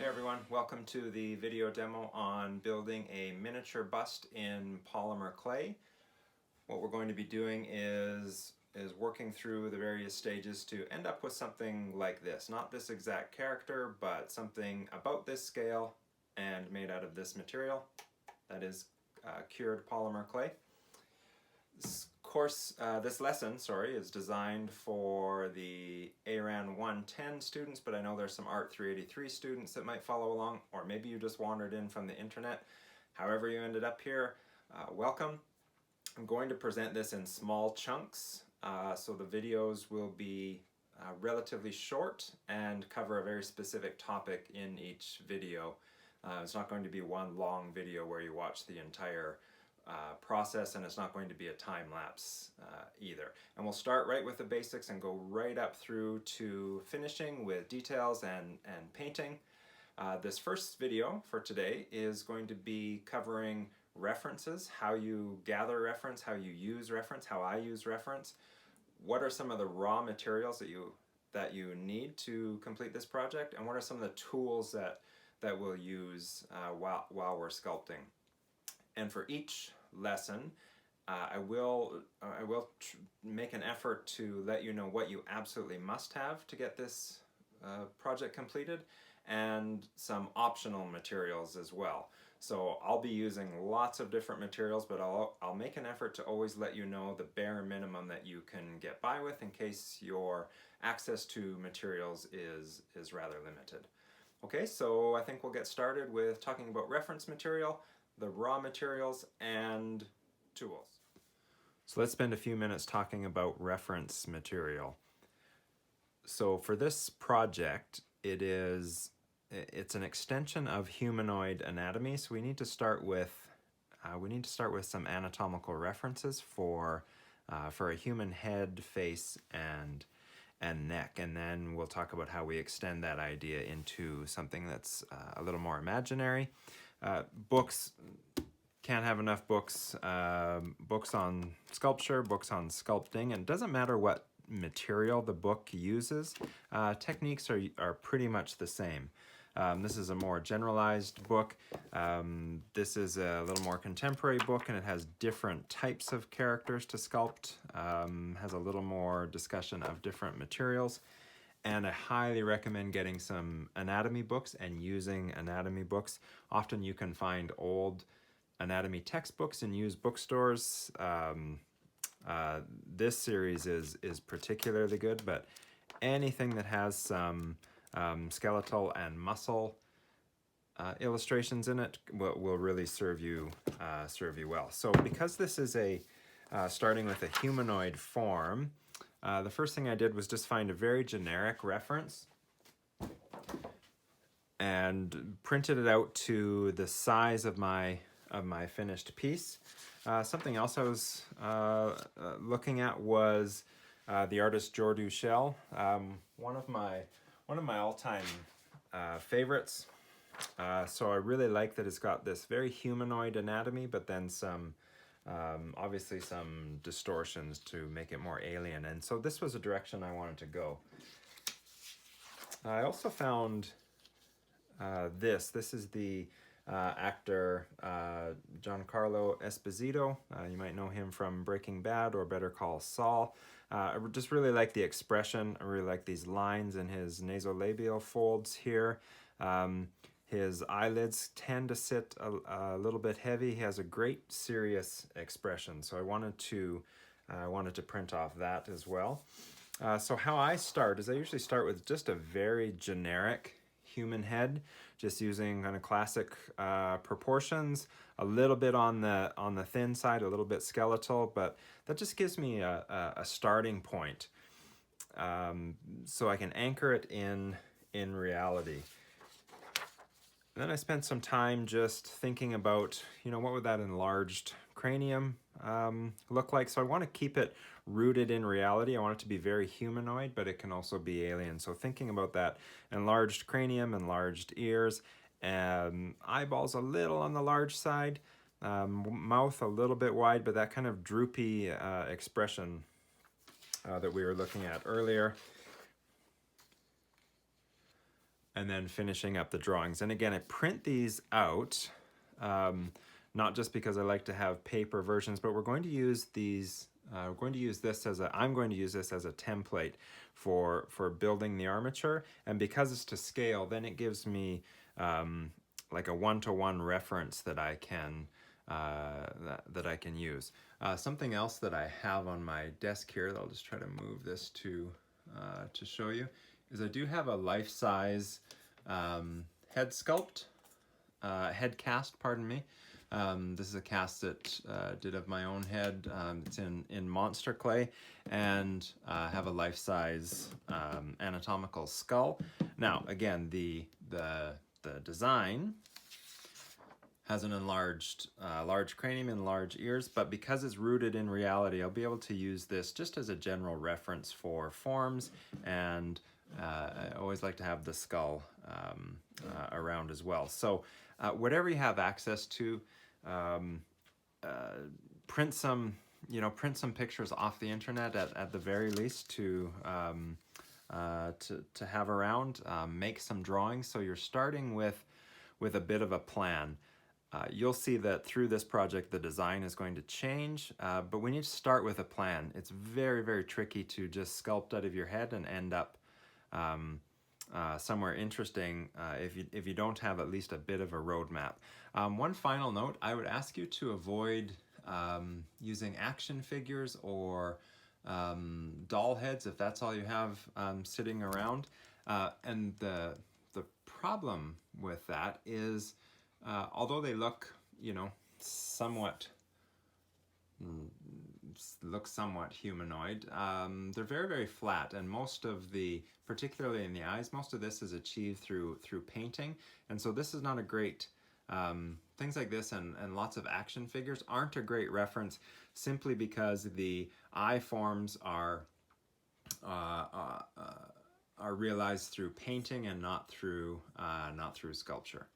Hey everyone, welcome to the video demo on building a miniature bust in polymer clay. What we're going to be doing is working through the various stages to end up with something like this. Not this exact character, but something about this scale and made out of this material. That is cured polymer clay. This lesson, is designed for the ARAN 110 students, but I know there's some ART 383 students that might follow along, or maybe you just wandered in from the internet. However you ended up here, welcome. I'm going to present this in small chunks, so the videos will be relatively short and cover a very specific topic in each video. It's not going to be one long video where you watch the entire process, and it's not going to be a time lapse either. And we'll start right with the basics and go right up through to finishing with details and painting. This first video for today is going to be covering references, how you gather reference, how you use reference, how I use reference, what are some of the raw materials that you need to complete this project, and what are some of the tools that we'll use while we're sculpting. And for each lesson, I will make an effort to let you know what you absolutely must have to get this project completed, and some optional materials as well. So I'll be using lots of different materials, but I'll make an effort to always let you know the bare minimum that you can get by with in case your access to materials is rather limited. Okay, so I think we'll get started with talking about reference material, the raw materials, and tools. So let's spend a few minutes talking about reference material. So for this project, it's an extension of humanoid anatomy. So we need to start with some anatomical references for a human head, face, and neck, and then we'll talk about how we extend that idea into something that's a little more imaginary. Books, can't have enough books. Books on sculpture, books on sculpting, and it doesn't matter what material the book uses. Techniques are pretty much the same. This is a more generalized book. This is a little more contemporary book, and it has different types of characters to sculpt, has a little more discussion of different materials. And I highly recommend getting some anatomy books and using anatomy books. Often you can find old anatomy textbooks in used bookstores. This series is particularly good, but anything that has some skeletal and muscle illustrations in it will really serve you well. So because this is starting with a humanoid form, the first thing I did was just find a very generic reference and printed it out to the size of my finished piece. Something else I was looking at was the artist Jordu Shell, one of my all-time favorites. So I really like that it's got this very humanoid anatomy, but then obviously some distortions to make it more alien, and so this was a direction I wanted to go. I also found this is the actor Giancarlo Esposito. You might know him from Breaking Bad or Better Call Saul. I just really like the expression. I really like these lines in his nasolabial folds here. His eyelids tend to sit a little bit heavy. He has a great serious expression, so I wanted to print off that as well. So how I start is I usually start with just a very generic human head, just using kind of classic proportions, a little bit on the thin side, a little bit skeletal, but that just gives me a starting point, so I can anchor it in reality. And then I spent some time just thinking about, what would that enlarged cranium look like? So I want to keep it rooted in reality. I want it to be very humanoid, but it can also be alien. So thinking about that enlarged cranium, enlarged ears, eyeballs a little on the large side, mouth a little bit wide, but that kind of droopy expression that we were looking at earlier. and then finishing up the drawings. And again, I print these out, not just because I like to have paper versions, but we're going to use these. I'm going to use this as a template for building the armature, and because it's to scale, then it gives me like a one-to-one reference that I can use. Something else that I have on my desk here, I'll just try to move this to show you, is I do have a life-size head sculpt, head cast, pardon me. This is a cast that did of my own head. It's in monster clay, and have a life-size anatomical skull. Now, again, the design has an enlarged large cranium and large ears, but because it's rooted in reality, I'll be able to use this just as a general reference for forms, and I always like to have the skull around as well. So whatever you have access to, print some pictures off the internet at the very least to have around. Make some drawings, so you're starting with a bit of a plan. You'll see that through this project the design is going to change, but we need to start with a plan. It's very, very tricky to just sculpt out of your head and end up somewhere interesting if you don't have at least a bit of a roadmap. One final note, I would ask you to avoid using action figures or doll heads if that's all you have sitting around. And the problem with that is, although they look, somewhat humanoid, they're very, very flat, and most of particularly in the eyes, most of this is achieved through painting, and so this is not a great, things like this and lots of action figures aren't a great reference, simply because the eye forms are realized through painting and not through sculpture.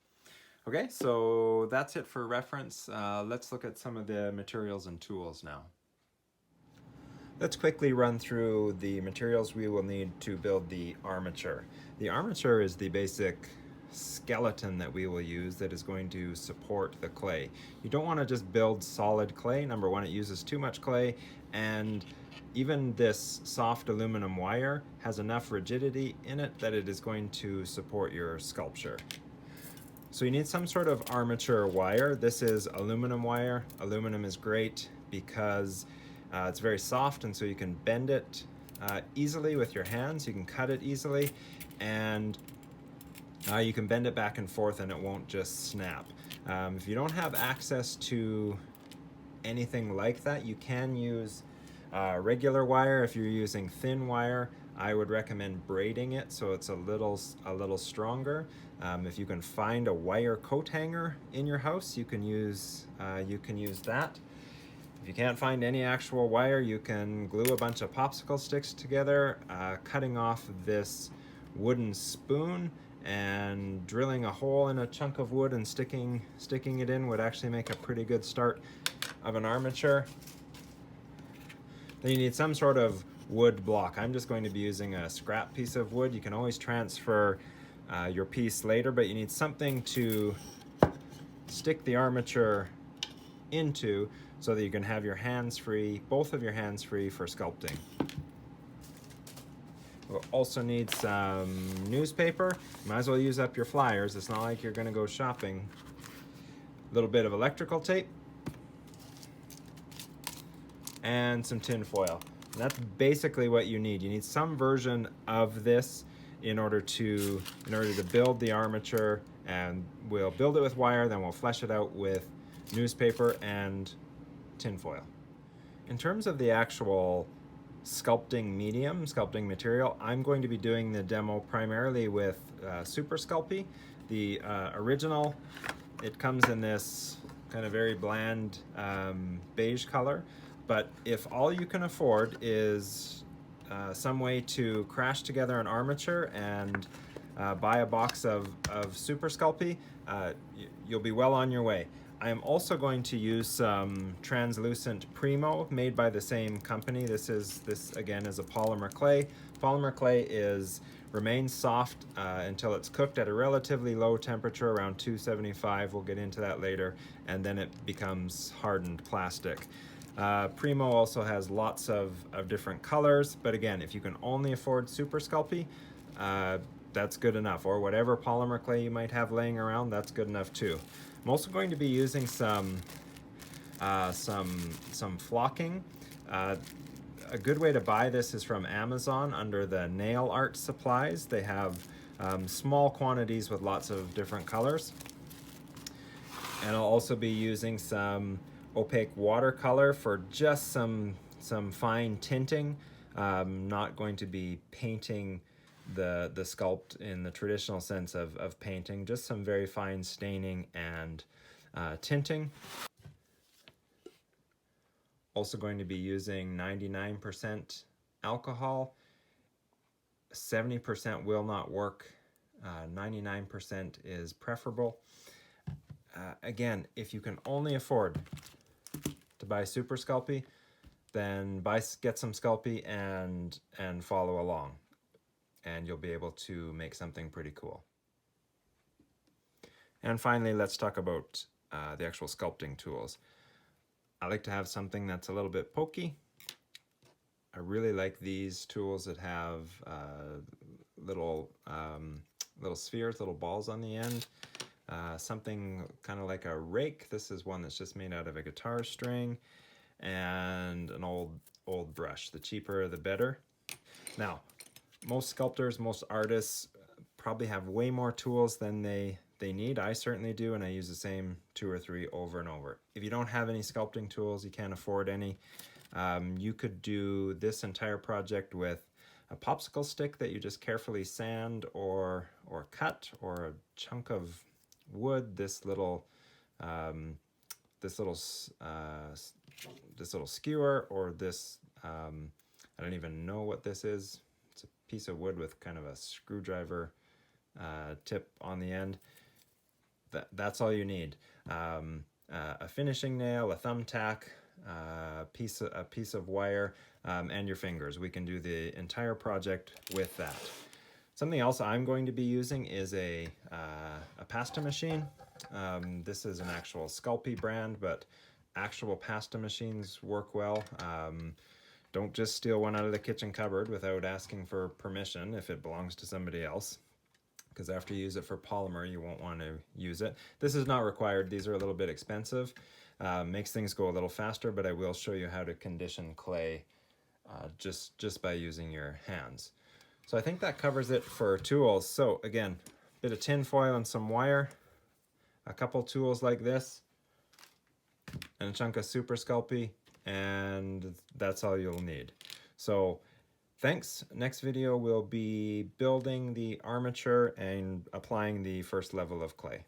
Okay, so that's it for reference. Let's look at some of the materials and tools now. Let's quickly run through the materials we will need to build the armature. The armature is the basic skeleton that we will use that is going to support the clay. You don't want to just build solid clay. Number one, it uses too much clay, and even this soft aluminum wire has enough rigidity in it that it is going to support your sculpture. So you need some sort of armature wire. This is aluminum wire. Aluminum is great because it's very soft, and so you can bend it easily with your hands. You can cut it easily, and you can bend it back and forth and it won't just snap. If you don't have access to anything like that, you can use regular wire. If you're using thin wire, I would recommend braiding it so it's a little stronger. If you can find a wire coat hanger in your house, you can use that. If you can't find any actual wire, you can glue a bunch of popsicle sticks together, cutting off this wooden spoon and drilling a hole in a chunk of wood and sticking it in would actually make a pretty good start of an armature. Then you need some sort of wood block. I'm just going to be using a scrap piece of wood. You can always transfer your piece later, but you need something to stick the armature into so that you can have your hands free, both of your hands free for sculpting. We'll also need some newspaper. You might as well use up your flyers. It's not like you're going to go shopping. A little bit of electrical tape and some tin foil. And that's basically what you need. You need some version of this in order to build the armature, and we'll build it with wire, then we'll flesh it out with newspaper and tin foil. In terms of the actual sculpting material, I'm going to be doing the demo primarily with Super Sculpey. The original, it comes in this kind of very bland beige color, but if all you can afford is some way to crash together an armature and buy a box of Super Sculpey, you'll be well on your way. I am also going to use some translucent Primo made by the same company. This again is a polymer clay, Polymer clay remains soft until it's cooked at a relatively low temperature, around 275. We'll get into that later, and then it becomes hardened plastic. Primo also has lots of different colors, but again, if you can only afford Super Sculpey, that's good enough, or whatever polymer clay you might have laying around, that's good enough too. I'm also going to be using some flocking. A good way to buy this is from Amazon under the nail art supplies. They have small quantities with lots of different colors. And I'll also be using some opaque watercolor for just some fine tinting. Not going to be painting the sculpt in the traditional sense of painting, just some very fine staining and tinting. Also going to be using 99% alcohol. 70% will not work. 99% is preferable. Again, if you can only afford to buy Super Sculpey, then get some Sculpey and follow along, and you'll be able to make something pretty cool. And finally, let's talk about the actual sculpting tools. I like to have something that's a little bit pokey. I really like these tools that have little spheres, little balls on the end. Something kind of like a rake. This is one that's just made out of a guitar string, and an old brush. The cheaper, the better. Now, most sculptors, most artists probably have way more tools than they need. I certainly do, and I use the same 2 or 3 over and over. If you don't have any sculpting tools, you can't afford any, you could do this entire project with a popsicle stick that you just carefully sand or cut, or a chunk of wood, this little skewer, or this I don't even know what this is. It's a piece of wood with kind of a screwdriver tip on the end. That's all you need. A finishing nail, a thumbtack, a piece of wire, and your fingers. We can do the entire project with that. Something else I'm going to be using is a pasta machine. This is an actual Sculpey brand, but actual pasta machines work well. Don't just steal one out of the kitchen cupboard without asking for permission if it belongs to somebody else, because after you use it for polymer, you won't want to use it. This is not required. These are a little bit expensive. Makes things go a little faster, but I will show you how to condition clay just by using your hands. So I think that covers it for tools. So again, a bit of tin foil and some wire, a couple tools like this, and a chunk of Super Sculpey, and that's all you'll need. So thanks. Next video we'll be building the armature and applying the first level of clay.